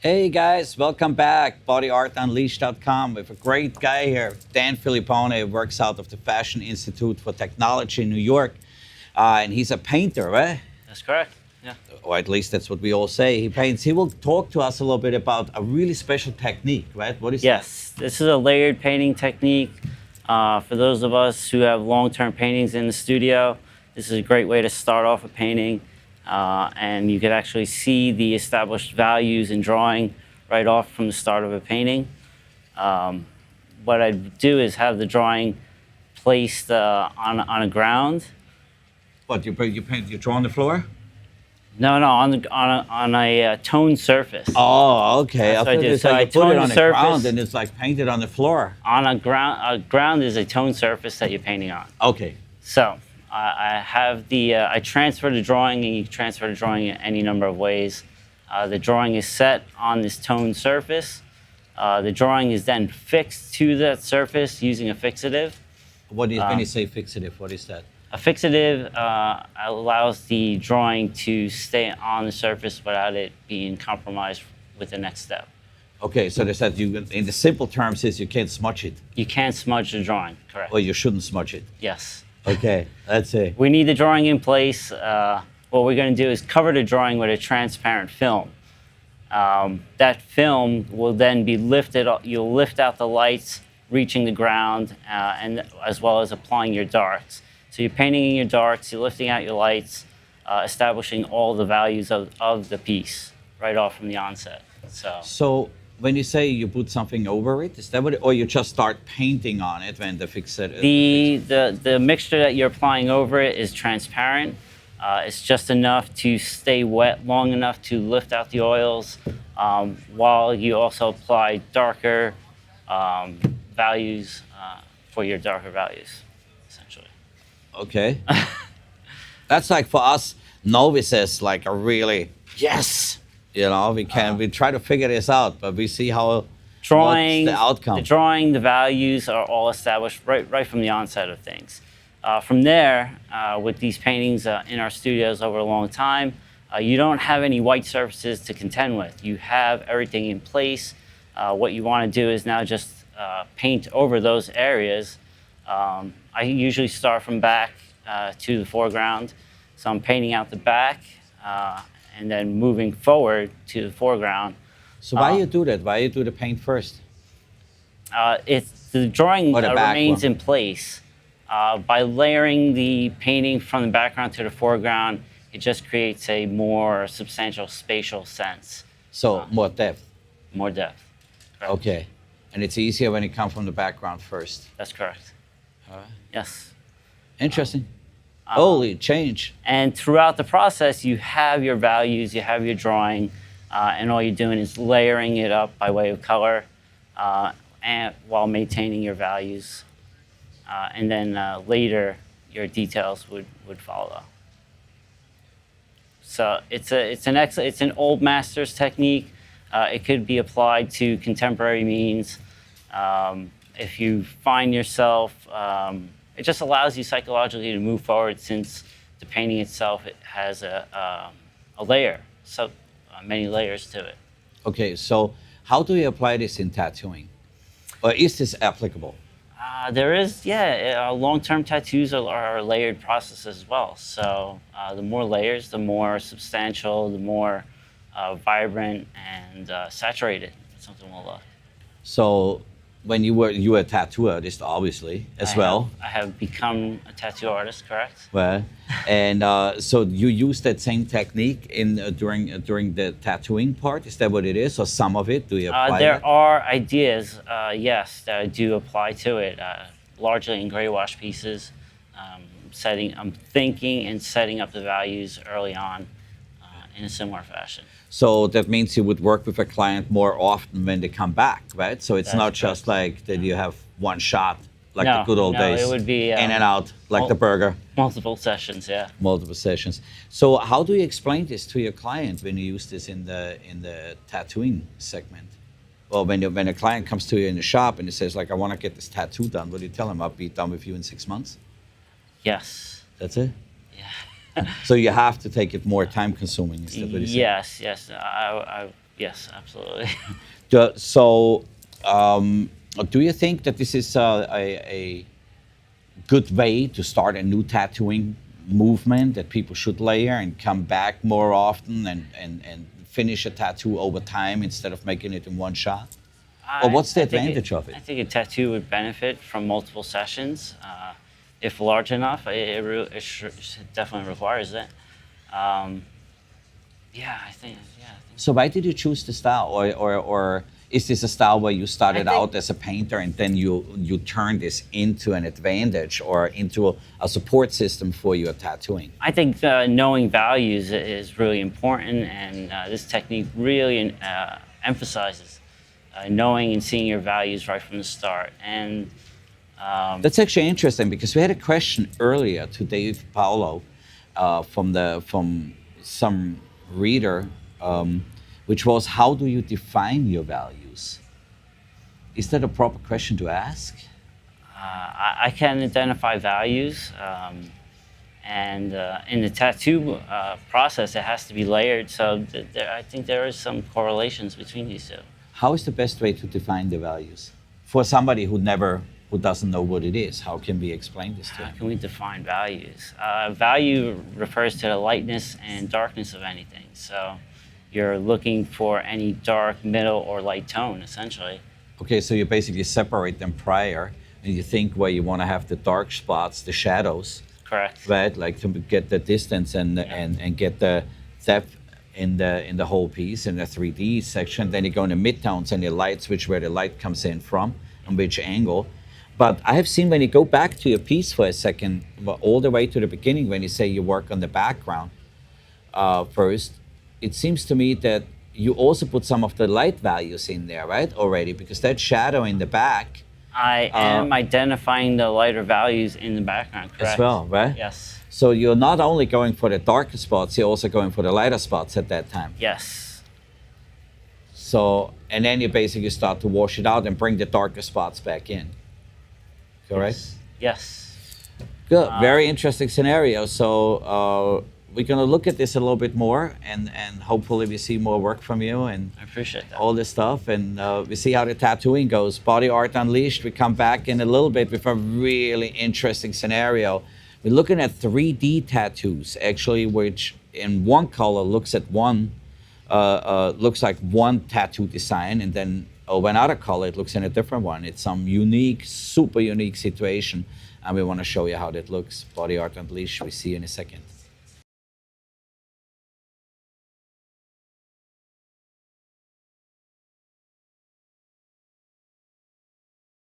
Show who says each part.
Speaker 1: Hey guys, welcome back. BodyArtUnleashed.com with a great guy here, Dan Filippone, who works out of the Fashion Institute for Technology in New York. And he's a painter, right?
Speaker 2: That's correct. Yeah.
Speaker 1: Or at least that's what we all say. He paints. He will talk to us a little bit about a really special technique, right? What is
Speaker 2: Yes, this is a layered painting technique. For those of us who have long-term paintings in the studio, this is a great way to start off a painting. And you can actually see the established values in drawing right off from the start of a painting. What I do is have the drawing placed on a ground.
Speaker 1: What, you draw on the floor?
Speaker 2: No, on a toned surface.
Speaker 1: Oh, okay.
Speaker 2: That's what I do.
Speaker 1: It's
Speaker 2: So
Speaker 1: like
Speaker 2: I
Speaker 1: you put it
Speaker 2: tone
Speaker 1: on
Speaker 2: the
Speaker 1: the ground
Speaker 2: surface.
Speaker 1: and it's like painted on the floor.
Speaker 2: On a ground is a toned surface that you're painting on.
Speaker 1: Okay.
Speaker 2: So I have I transfer the drawing, and you can transfer the drawing in any number of ways. The drawing is set on this toned surface. The drawing is then fixed to that surface using a fixative.
Speaker 1: When you say fixative, what is that?
Speaker 2: A fixative allows the drawing to stay on the surface without it being compromised with the next step.
Speaker 1: Okay, so there's that. In the simple terms, is you can't smudge it.
Speaker 2: You can't smudge the drawing, correct?
Speaker 1: Or you shouldn't smudge it.
Speaker 2: Yes.
Speaker 1: Okay, that's it.
Speaker 2: We need the drawing in place. What we're going to do is cover the drawing with a transparent film. That film will then be lifted. You'll lift out the lights, reaching the ground, and as well as applying your darks. So you're painting in your darks, you're lifting out your lights, establishing all the values of the piece right off from the onset.
Speaker 1: So when you say you put something over it, is that what? Or you just start painting on it when the fixative?
Speaker 2: The mixture that you're applying over it is transparent. It's just enough to stay wet long enough to lift out the oils, while you also apply darker values for your darker values, essentially.
Speaker 1: Okay. That's like for us novices, like a really yes. We try to figure this out, but we see what's the outcome.
Speaker 2: The drawing, the values are all established right from the onset of things. From there, with these paintings in our studios over a long time, you don't have any white surfaces to contend with. You have everything in place. What you want to do is now just paint over those areas. I usually start from back to the foreground. So I'm painting out the back and then moving forward to the foreground.
Speaker 1: So why you do that? Why you do the paint first?
Speaker 2: The drawing
Speaker 1: Or the back
Speaker 2: remains
Speaker 1: one?
Speaker 2: in place. By layering the painting from the background to the foreground, it just creates a more substantial spatial sense.
Speaker 1: So more depth.
Speaker 2: More depth. Correct.
Speaker 1: Okay. And it's easier when it comes from the background first.
Speaker 2: That's correct. Yes.
Speaker 1: Interesting. Holy change.
Speaker 2: And throughout the process, you have your values, you have your drawing, and all you're doing is layering it up by way of color, and while maintaining your values. And then later, your details would follow. So it's an old master's technique. It could be applied to contemporary means. If you find yourself, it just allows you psychologically to move forward, since the painting itself, it has a layer, so many layers to it.
Speaker 1: Okay, so how do you apply this in tattooing? Or is this applicable?
Speaker 2: There is, long-term tattoos are a layered process as well. So the more layers, the more substantial, the more vibrant and saturated something will look.
Speaker 1: So when you were a tattoo artist, obviously, as well.
Speaker 2: I have become a tattoo artist, correct?
Speaker 1: Well, and so you use that same technique during the tattooing part. Is that what it is, or some of it? Do you apply
Speaker 2: There
Speaker 1: that?
Speaker 2: are ideas, yes, that I do apply to it, largely in gray wash pieces. I'm thinking and setting up the values early on in a similar fashion.
Speaker 1: So that means you would work with a client more often when they come back, right? So it's
Speaker 2: That's
Speaker 1: not just like that you have one shot, like the
Speaker 2: No,
Speaker 1: good old
Speaker 2: no,
Speaker 1: days.
Speaker 2: it would be,
Speaker 1: in and out, like the burger.
Speaker 2: Multiple sessions, yeah.
Speaker 1: Multiple sessions. So how do you explain this to your client when you use this in the tattooing segment? Well, when a client comes to you in the shop and he says, like, I want to get this tattoo done, what do you tell him? I'll be done with you in 6 months?
Speaker 2: Yes.
Speaker 1: That's it?
Speaker 2: Yeah.
Speaker 1: So you have to take it more time consuming, is that what you say?
Speaker 2: Yes. Yes, absolutely.
Speaker 1: So, do you think that this is a good way to start a new tattooing movement, that people should layer and come back more often and finish a tattoo over time instead of making it in one shot? Or what's the advantage of it?
Speaker 2: I think a tattoo would benefit from multiple sessions. If large enough, it definitely requires it. Um, yeah, I think. Yeah, I think.
Speaker 1: So why did you choose the style, or is this a style where you started
Speaker 2: think-
Speaker 1: out as a painter and then you turned this into an advantage or into a support system for your tattooing?
Speaker 2: I think knowing values is really important, and this technique really emphasizes knowing and seeing your values right from the start. And
Speaker 1: That's actually interesting because we had a question earlier to Dave Paolo from some reader, which was, how do you define your values? Is that a proper question to ask?
Speaker 2: I can identify values, and in the tattoo process, it has to be layered. So I think there is some correlations between these two.
Speaker 1: How is the best way to define the values for somebody who doesn't know what it is? How can we explain this to
Speaker 2: How
Speaker 1: them?
Speaker 2: can we define values? Value refers to the lightness and darkness of anything. So you're looking for any dark, middle, or light tone, essentially.
Speaker 1: Okay, so you basically separate them prior, and you think where you want to have the dark spots, the shadows,
Speaker 2: Correct.
Speaker 1: right? Like to get the distance and get the depth in the whole piece in the 3D section. Then you go in the midtones and the light switch where the light comes in from and which angle. But I have seen when you go back to your piece for a second, all the way to the beginning, when you say you work on the background first, it seems to me that you also put some of the light values in there, right? Already, because that shadow in the back
Speaker 2: I am identifying the lighter values in the background, correct?
Speaker 1: as well, right?
Speaker 2: Yes.
Speaker 1: So you're not only going for the darker spots, you're also going for the lighter spots at that time.
Speaker 2: Yes.
Speaker 1: So, and then you basically start to wash it out and bring the darker spots back in. Correct?
Speaker 2: Yes.
Speaker 1: Good. Very interesting scenario. So we're going to look at this a little bit more, and hopefully we see more work from you and
Speaker 2: I appreciate that.
Speaker 1: all this stuff. And we see how the tattooing goes. Body Art Unleashed. We come back in a little bit with a really interesting scenario. We're looking at 3D tattoos, actually, which in one color looks like one tattoo design, and then over another color it looks in a different one. It's some unique, super unique situation, and we want to show you how that looks. Body Art Unleashed. We see you in a second.